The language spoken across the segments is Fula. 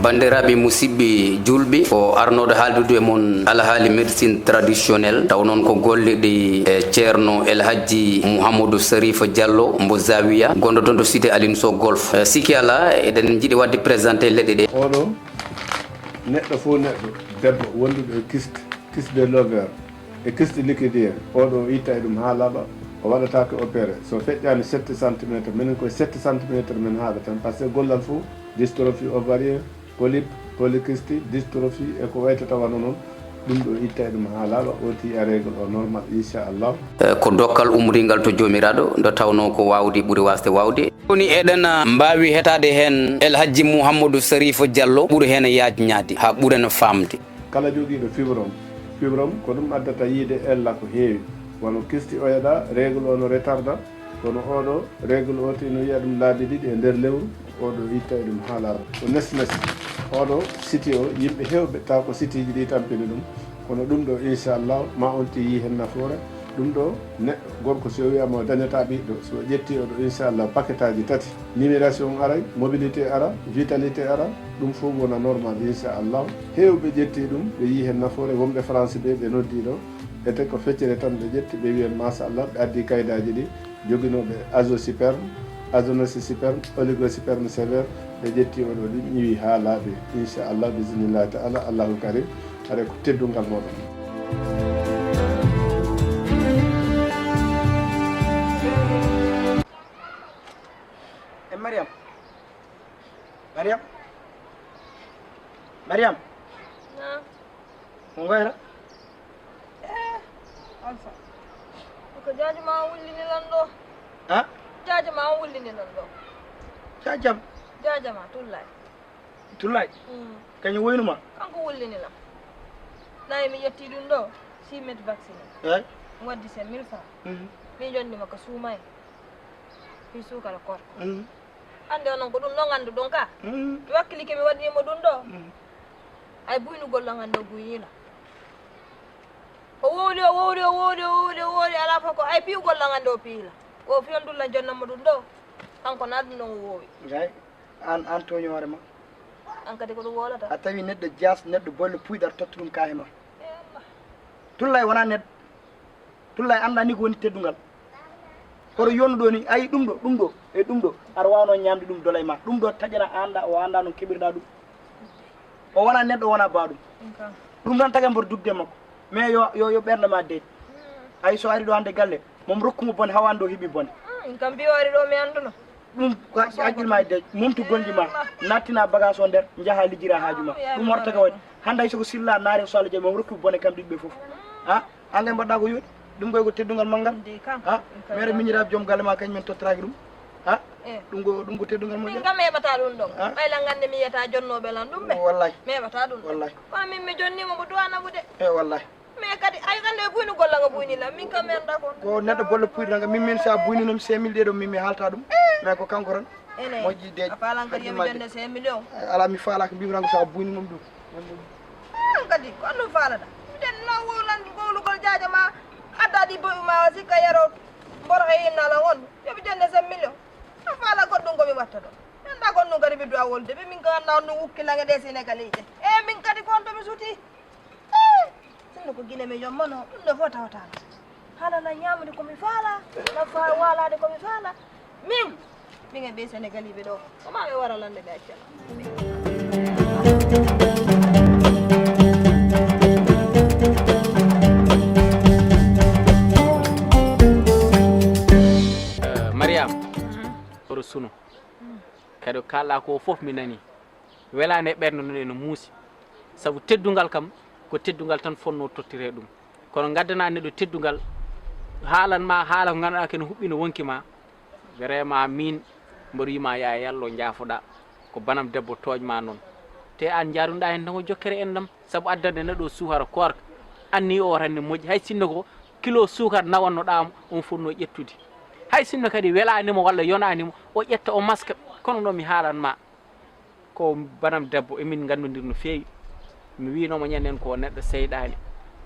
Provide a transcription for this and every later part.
bandiraɓe musidɓe julɓe ko arnoɗo haaldude e moon alhaali médecine traditionnel taw noon ko golleɗe e ceerno El Hadji Mouhamadou Sarifa Diallo mbo Zawiya gonɗo toon to cité Aline Sow Golf sikki ala eɗen jiiɗi wadde présenté leɗɗe ɗe oɗo neɗɗo fof neɗɗo debbo wonduɗo e kiste de l'ovaire e kiste liquidier oɗo itta e ɗum ha laaɓa o waɗatake opéré so feƴƴani 7 centimétre minen koye 7 centimétre min haala tan par ce que gollal fof dystrophie ovarien polype polykyste dystrophie e ko wayta tawano noon ɗum ɗo itta e ɗum ha laaɓa oti a règle o normal inchallah ko dokkal umringal to jomiraɗo nde tawno ko wawde ɓuuri wasde wawde woni eɗen mbawi hetade hen El Hadji Mouhamadou Sarifa Diallo ɓuuri hen yajñade ha ɓuureno famde kala joguiɗo fibrome ko ɗum addata yiide ella ko heewi wono kisti oyaɗa règle o no retarda kono oɗo règle o tino yiya ɗum laabi ɗiɗi e nder lewru oɗo itta e ɗum haalaara ko nesi oɗo siti o yimɓe hewɓe taw ko sitiji ɗi tampini ɗum kono ɗum ɗo inchallah ma on ti yi hen nafoore ɗum ɗo neɗɗo gorko so wiyama o dañata ɓiɗɗo so ƴetti oɗo inchallah paquet aji tati numération aray mobilité ara vitalité ara ɗum fof wona normal inchallah hewɓe ƴetti ɗum ɓe yi hen nafoore wonɓe français ɓe noddi ɗo ete ko feccere tan ɓe ƴetti ɓe wiyen machallah ɓe addi kaydaji ɗi joguinoɓe azosperme azonosperme oligosperme sévère ɓe ƴetti oɗo ɗi ñiwi ha laaɓi inchallah bisimillahi taala allahu karim haɗa ko teddungal moɗon Mariam mo goyra Alpha ko jaaji ma wullini lan ɗo ha jaaji ma wullini lan ɗo jajam jaaja ma tullay kañum woynuma kanko wullini lam nayi mi ƴetti ɗum ɗo 6 mètre vacciné eyi mi waddi sen 1000 francs mi jondima ko suumaye fi sukara korko ande onon ko ɗum ɗo gandu ɗon ka mi wakkilike mi waɗinimo ɗum ɗo ay buynugol ɗo gandu o buynila o woodi ala fof ko ay piwugol ɗo gandu o piila o fiyon dulla jonnamo ɗum ɗo kanko na ɗum ɗon o woowi gay an toñi hoore ma an kadi ko ɗum wolata a tawi neɗɗo jas neɗɗo bolle puyɗar totta ɗum kaye ma tullay wona neɗɗo tullay anda ni ko woni teddungal koto yonnuɗo ni ayi ɗum ɗo e ɗum ɗo aɗa wawno ñamde ɗum dolay ma ɗum ɗo taƴana anda o anda no keɓirɗa ɗum o wona neɗɗo o wona baɗum ɗum tan taga mboto dugde makko mais yo ɓerde ma deeƴi ay so ari ɗo hande galle mom rokkumo bone hawande o heeɓi bone kam mbiwari ɗo mi anduno ɗum haqqille deeƴi momtu golji ma nattina bagage o nder jaaha lijjira haaju ma ɗum horta ka waɗi hande hay soko silla naari so Allah jaaɓi mom rokkiɓe bone kam ɗiɗɓe foof ha an kay mbaɗɗa ko yooɗi ɗum koy ko teddungal manggal ha mere miñiraɓe joom galle ma kañumen tottiraki ɗum ha ɗum ko teddungal moƴƴo min kam meɓata ɗum ɗon ɓayla gande mi yiyata jonnoɓe lan ɗum ɓe wallahi meɓata ɗum wallahi kono min mi jonnimo mo duwanabude e wallahi mais kadi ay gande buynu golla nga buynila min kam men ɗa ko neɗɗo bolle puyɗanga min sa buyninom 5 mille ɗeɗo min mi haalta ɗum mais ko kanko tan ene moƴƴi deeƴi a falan kadi yomi jonde 5 millions ala mi faalaka mbimiranko sa buyninom ɗum kadi ko ɗum falata miten no wowlan gowlugol jaaja ma addadi boyu ma o sikka yero mboro e innala won yomi jonde 5 millions a faala goɗɗum komi watta ɗo anda gonɗum kadi mi duwa wolde ɓe min ka anna no wukkilange ɗe sénégalije e min kadi kon tomi suuti sinno ko guine mi jommano ɗum ɗo fof tawatala haalana ñamude komi faala nafa walade komi faala min e ɓe sénégaliɓe ɗo koma ɓe wara lande ɓe accana Mariam oɗo suno kadi kalɗa ko foof mi nani welani e ɓerde no muusi saabu teddungal kam ko teddungal tan fonno tottire ɗum kono gaddana neɗɗo teddungal haalan ma haala ko ganduɗa kene huɓɓi no wonki ma vraiment min mboɗo yima ya yallo jaafoɗa ko banam debbo toñma noon te an jaruɗa hen tan ko jokkere en ɗam saabu addande neɗɗo suukara korka anni o tan ne moƴƴi hay sinno ko kilo suukara nawannoɗamo on fonno ƴettude hay sinno kadi welanimo walla yonanimo o ƴetta o maska kono noon mi haalanma ko banam debbo emin gandodir no feewi mi winomo ñanden ko neɗɗo seyɗani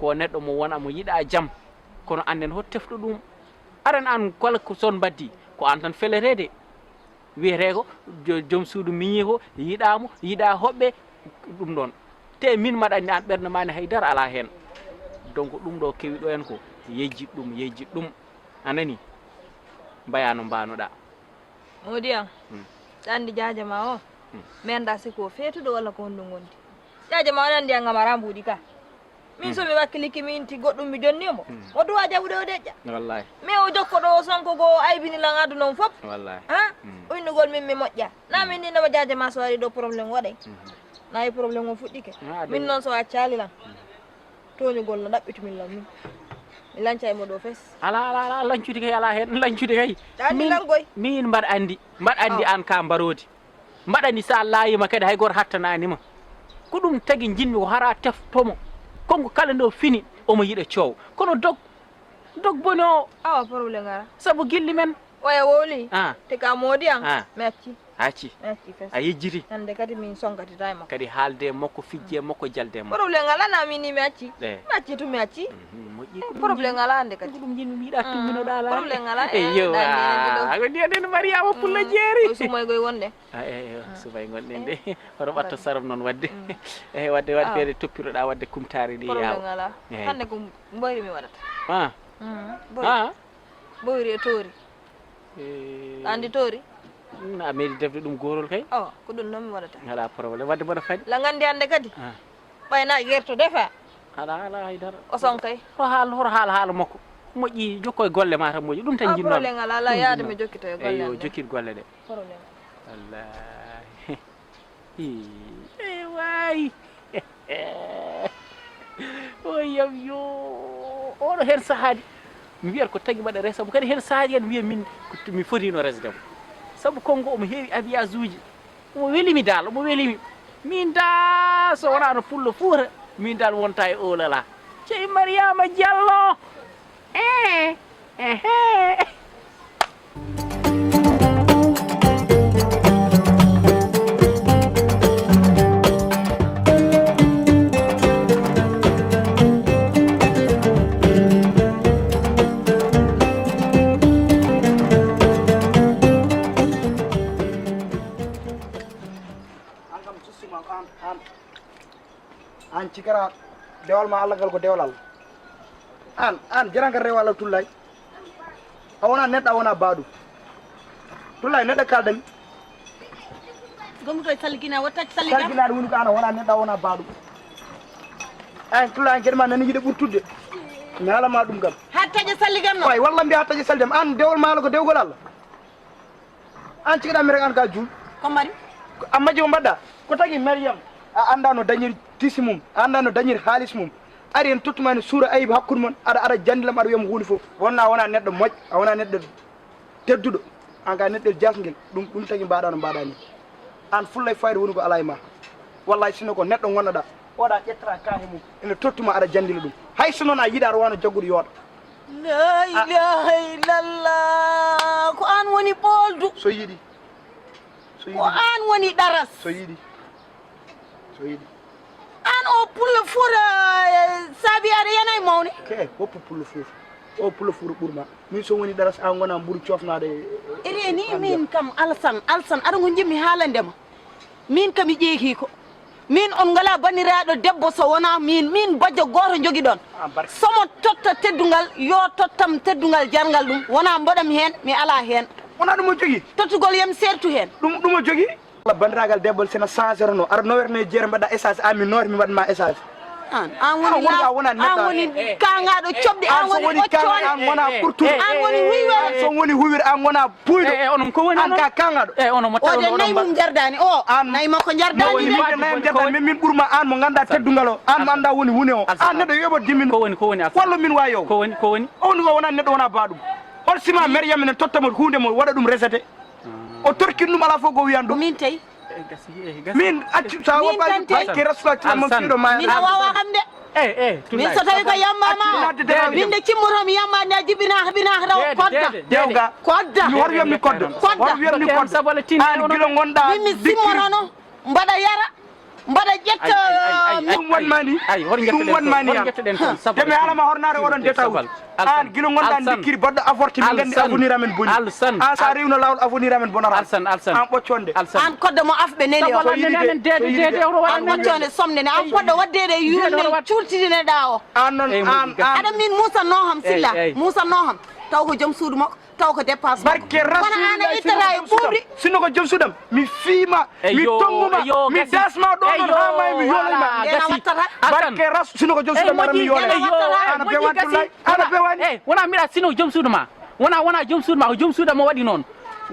ko neɗɗo mo wona mo yiɗa jaam kono anden ho tefɗo ɗum aran an kala ko son baddi ko an tan felerede wiyete ko joom suudu miñi ko yiɗamo yiɗa hoɓɓe ɗum ɗon te min maɗa andi an ɓernde mani haydara ala hen donc ɗum ɗo kewi ɗo en ko yejjit ɗum anani mbayano mbanoɗa Modiyan andi jaaja ma o mi anda siko feetuɗo walla ko honɗum gondi jaaja ma andi an gamara mbuɗi ka min somi wakkiliki mi inti goɗɗum mi jonnimo o duwa jaɓude o deƴƴa wallahi mais o jokkoɗo o sonko go aybinilan adu noon fof wallahi o innugol min mi moƴƴa na min ndinama jaaja ma so wari ɗo probléme waɗay nayi probléme o fuɗɗike min noon so accalilan toñugol no ɗaɓɓitumin lan min mi lanca e moɗo fes ala lancude kay ala hen lancude kay ɗani langoy min mbaɗ andi an ka mbarodi mbaɗani sa layima kadi hay goto hattananima ko ɗum tagui jinmi ko hara teftomo konko kala ndo fini omo yiɗa coow kono dog boni o awa probléme ara saabu gilli men oya wowli te ka moodi an mi acci fes a yejjiti hande kadi min sonkatita e makko kadi haalde makko fijje makko jalde makko probléme ala na min ni mi acci mi acci moƴƴi probléme ala hande kadi ɗum jinmi mi yiɗa tumminoɗa ala probléme ala eyo ko ndiyaɗen mariama pulla jeeri sumoy goy wonde eyo subay gonɗen de hoto ɓatto saram noon wadde eyi wadde toppiroɗa wadde kumtari ɗi yaw probléme ala hande ko mboyri mi waɗata mboyri e toori andi toori a meeɗi defde ɗum gorol kay ko ɗum noon mi waɗata ala probléme wadde mboɗo faɗi la gandi hande kadi ɓayna gerto defa ala haydara o sonkay hoto haala makko moƴƴi jokko e golle ma tan moƴƴi ɗum tan jinnoɗo probléme ala yaade mi jokkito e golle eyo jokkid golle ɗe probléme wallahi e wayi o yam yo oɗo hen sahadi mi wiyat ko tagui mbaɗa resa mo kadi hen sahadi hen wiya min mi fotino resdemo saabu konko omo heewi aviage uji omo welimi dal omo welimi min da so wona no pullo fuuta min dal wonta e olala cey mariama diallo an cikara dewal ma Allah gal ko dewal Allah an jarankal rew Allah tullay a wona neɗɗo a wona baɗum tullay neɗɗo kaldami gomi koye salgina wattaki salligam salginaɗo woni ko an a wona neɗɗo a wona baɗum an tullay an gueɗe ma nani yiɗe ɓurtudde mi halama ɗum kam hattaje salligam no way walla mbiya hattaje salligam an dewal ma Allah ko dewgol Allah an cikkaɗami rek an ka juul ko mari a majji ko mbaɗɗa ko tagui Mariam a anda no dañiri tisi mum a anda no dañiri haalis mum ari en tottuma ne suura ayiba hakkude mon aɗa jandilam aɗa wiyamo hunde fof wonna a wona neɗɗo moƴƴo a wona neɗɗo tedduɗo an ka neɗɗo jasguel ɗum tagui mbaɗa no mbaɗa ni an fullay fayde woni ko ala e ma wallahi sino ko neɗɗo gonnoɗa oɗa ƴettata kahe mum ene tottuma aɗa jandila ɗum hay so noon a yiiɗa aɗa wano jagguɗo yooɗa la ilaha illallah ko an woni ɓoldu so yiiɗi ko an woni ɗaras so yiiɗi an o pullo fura saabi aɗa yana e mawni ke woppu pullo fof o pullo fura ɓuurma min so woni ɗaras an gona ɓuuri cofnade iri ni min kam alsan aɗa ko jimmi haalandema min kam mi ƴeeki ko min on ngala baniraɗo debbo so wona min bajjo goto jogui ɗon somo totta teddungal yo tottam teddungal jarngal ɗum wona mboɗam hen mi ala hen wona ɗum o jogui tottugol yam sertu hen ɗum o jogui bandiragal debbol sena changere no aɗa nowerne jeere mbaɗa essage an mi noore mi waɗma essage an woni kangaɗo coɓɗi an woni occone an wona ɓurtuɗo an woni wiwere so woni huwir an wona puyɗo onon ko woni an ka kangaɗo ono mo ode nayi mum jardani o nayi makko jardani nayi jardani min ɓuurma an mo ganda teddugal o an mo anda woni hunde o an neɗɗo yoɓo dimmin ko woni wallo min wayo ko woni on ko wona neɗɗo wona baɗum on sima Mariam ne tottamo hunde mo waɗa ɗum resete o torkin ɗum ala fof ko wiyan ɗum min tawi min acci sa waɓaki rasulati mon fiɗo ma min a wawa kam de min so tawi ko yammama min de cimmotomi yammade a jibinaka taw kodda dewga kodda mi war wiyammi kodda war wiyammi kodda an guila gonɗa min mi simmotono mbaɗa yara mbaɗa ƴetta ɗum wonmani ɗum wonmani demi alama hornare oɗon détail an guila gonɗa dikkiri baɗɗo avorté min gandi avenir amen boni an sa rewno lawol avenir amen bonata an ɓocconde an kodde mo afɓe nene o an ɓocconde somnene an poɗɗo waddede yurde curtidineɗa o an noon aɗa min musanno ham silla musanno ham taw ko joom suudu makko taw ko dépense barke rasulillahi ittata e ɓuuɓri sino ko joom suudam mi fiima mi tonguma mi dasma ɗo ɗon ha may mi yolayma barke rasu sino ko joom suudam mara mi yolay ana bewantulay ana bewani wona mbiɗa sino joom suudu ma wona joom suudu ma ko joom suudu mo waɗi noon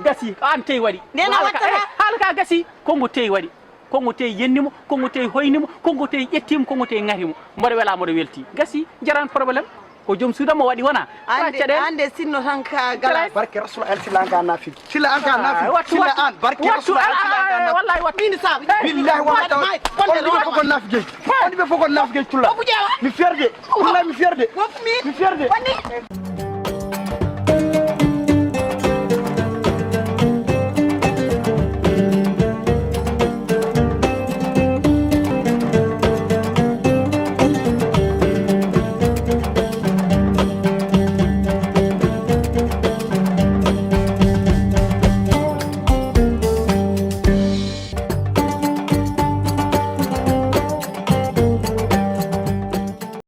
gasi an teyi waɗi haala ka gasi kongo teyi waɗi kongo teyi yennimo kongo teyi hoynimo kongo teyi ƴettimo kongo teyi garimo mboɗo wela mboɗo welti gasi jaran probléme ko joom suuda mo waɗi wona ande sinno tan ka gala barke rasul al sila an ka nafi sila an ka nafi sila an barke rasul al sila an ka nafi wallahi wat min sa billahi wa ta on ko kon nafi geej on be foko nafi geej tulla mi ferde wallahi mi ferde mi ferde